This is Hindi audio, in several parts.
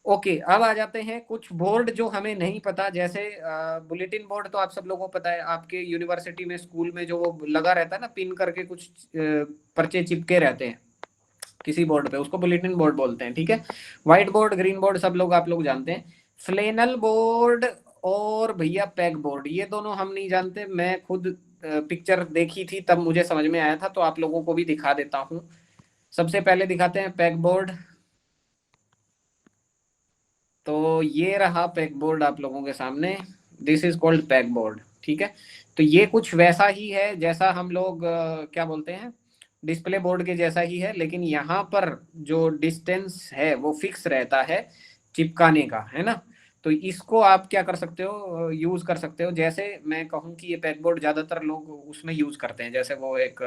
ओके, अब आ जाते हैं कुछ बोर्ड जो हमें नहीं पता, जैसे बुलेटिन बोर्ड तो आप सब लोगों को पता है, आपके यूनिवर्सिटी में स्कूल में जो वो लगा रहता है ना, पिन करके कुछ पर्चे चिपके रहते हैं किसी बोर्ड पे, उसको बुलेटिन बोर्ड बोलते हैं, ठीक है। व्हाइट बोर्ड, ग्रीन बोर्ड सब लोग आप लोग जानते हैं। फ्लेनल बोर्ड और भैया पैक बोर्ड, ये दोनों हम नहीं जानते। मैं खुद पिक्चर देखी थी तब मुझे समझ में आया था, तो आप लोगों को भी दिखा देता हूँ। सबसे पहले दिखाते हैं पैक बोर्ड। तो ये रहा पैक बोर्ड आप लोगों के सामने, this is called pack board, ठीक है। तो ये कुछ वैसा ही है जैसा हम लोग क्या बोलते हैं, डिस्प्ले बोर्ड के जैसा ही है, लेकिन यहाँ पर जो डिस्टेंस है वो फिक्स रहता है चिपकाने का, है ना। तो इसको आप क्या कर सकते हो, यूज कर सकते हो। जैसे मैं कहूँ कि ये पैक बोर्ड ज्यादातर लोग उसमें यूज करते हैं, जैसे वो एक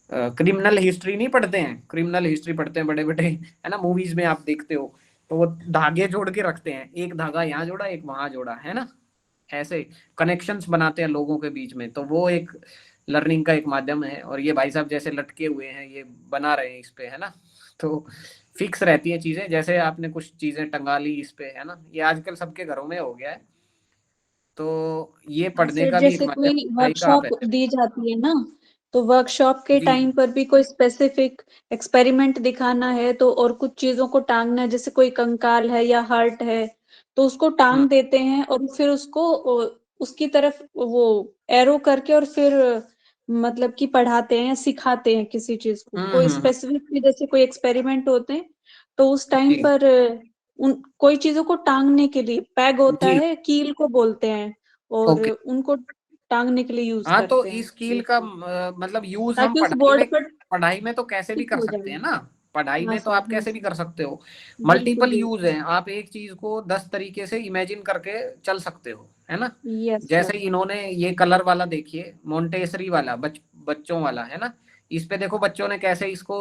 क्रिमिनल हिस्ट्री नहीं पढ़ते हैं, क्रिमिनल हिस्ट्री पढ़ते हैं बड़े बड़े, है ना, मूवीज में आप देखते हो, तो वो धागे जोड़ के रखते हैं, एक धागा यहाँ जोड़ा एक वहां जोड़ा, है ना, ऐसे कनेक्शंस बनाते हैं लोगों के बीच में। तो वो एक लर्निंग का एक माध्यम है। और ये भाई साहब जैसे लटके हुए हैं, ये बना रहे हैं इस पे, है ना। तो फिक्स रहती है चीजें, जैसे आपने कुछ चीजें टंगा ली इस पे, है ना, ये आजकल सबके घरों में हो गया है। तो ये हाँ पढ़ने सर, का भी एक जैसे माध्यम कोई पढ़ाई का आप वर्कशॉप है। दी जाती है ना, तो वर्कशॉप के जी। टाइम पर भी कोई स्पेसिफिक एक्सपेरिमेंट दिखाना है तो, और कुछ चीजों को टांगना है, जैसे कोई कंकाल है या हार्ट है, तो उसको हम्म टांग देते हैं और फिर उसको उसकी तरफ वो एरो करके और फिर मतलब कि पढ़ाते हैं या सिखाते हैं किसी चीज को, कोई हम्म। स्पेसिफिक जैसे कोई एक्सपेरिमेंट होते हैं, तो उस टाइम जी पर उन कोई चीजों को टांगने के लिए पैग होता जी। है, कील को बोलते हैं, और ओके। उनको टांगने के लिए यूज हाँ, तो करते हैं। इस स्किल का मतलब यूज हम ताकि उस पढ़ाई बोर्ड में, पर पढ़ाई में तो कैसे भी टिक कर हो सकते जाए। हैं ना। पढ़ाई हाँ में तो सर, आप हाँ कैसे भी सर, कर सकते हो। बिल्कुल मल्टीपल यूज बिल्कुल। है, आप एक चीज को 10 तरीके से इमेजिन करके चल सकते हो, है ना। यस जैसे सर। इन्होंने ये कलर वाला देखिए, मोन्टेसरी वाला, बच्चों वाला, है ना। इस पे देखो बच्चों ने कैसे इसको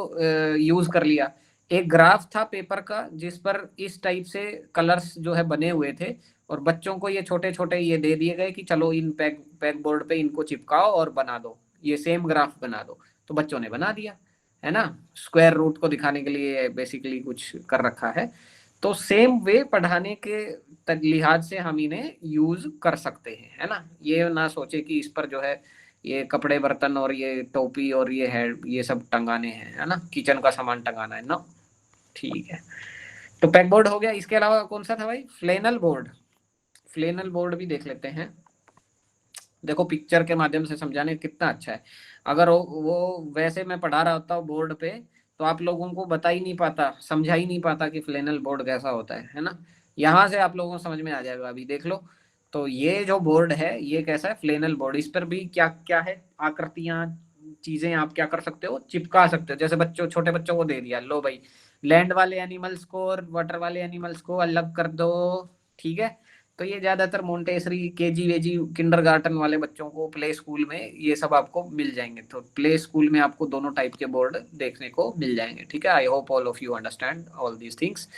यूज कर लिया। एक ग्राफ था पेपर का जिस पर इस टाइप से कलर्स जो है बने हुए थे, और बच्चों को ये छोटे छोटे ये दे दिए गए कि चलो इन पैक पैक बोर्ड पे इनको चिपकाओ और बना दो, ये सेम ग्राफ बना दो। तो बच्चों ने बना दिया, है ना। स्क्वायर रूट को दिखाने के लिए बेसिकली कुछ कर रखा है। तो सेम वे पढ़ाने के लिहाज से हम इन्हें यूज कर सकते हैं, है ना। ये ना सोचे कि इस पर जो है ये कपड़े बर्तन और ये टोपी और ये है ये सब टंगाने हैं, है ना, किचन का सामान टंगाना है ना। ठीक है। तो पैक बोर्ड हो गया, इसके अलावा कौन सा था भाई, फ्लेनल बोर्ड। फ्लेनल बोर्ड भी देख लेते हैं। देखो पिक्चर के माध्यम से समझाने कितना अच्छा है। अगर वो वैसे मैं पढ़ा रहा होता हूँ बोर्ड पे, तो आप लोगों को बता ही नहीं पाता, समझा ही नहीं पाता कि फ्लेनल बोर्ड कैसा होता है ना। यहाँ से आप लोगों को समझ में आ जाएगा, अभी देख लो। तो ये जो बोर्ड है ये कैसा है, फ्लेनल बोर्ड। इस पर भी क्या क्या है, आकृतियां, चीजें आप क्या कर सकते हो, चिपका सकते हो। जैसे बच्चों, छोटे बच्चों को दे दिया, लो भाई लैंड वाले एनिमल्स को और वाटर वाले एनिमल्स को अलग कर दो, ठीक है। तो ये ज्यादातर मोन्टेसरी केजी वेजी किंडरगार्टन वाले बच्चों को प्ले स्कूल में ये सब आपको मिल जाएंगे। तो प्ले स्कूल में आपको दोनों टाइप के बोर्ड देखने को मिल जाएंगे, ठीक है। I hope all of you understand all these things.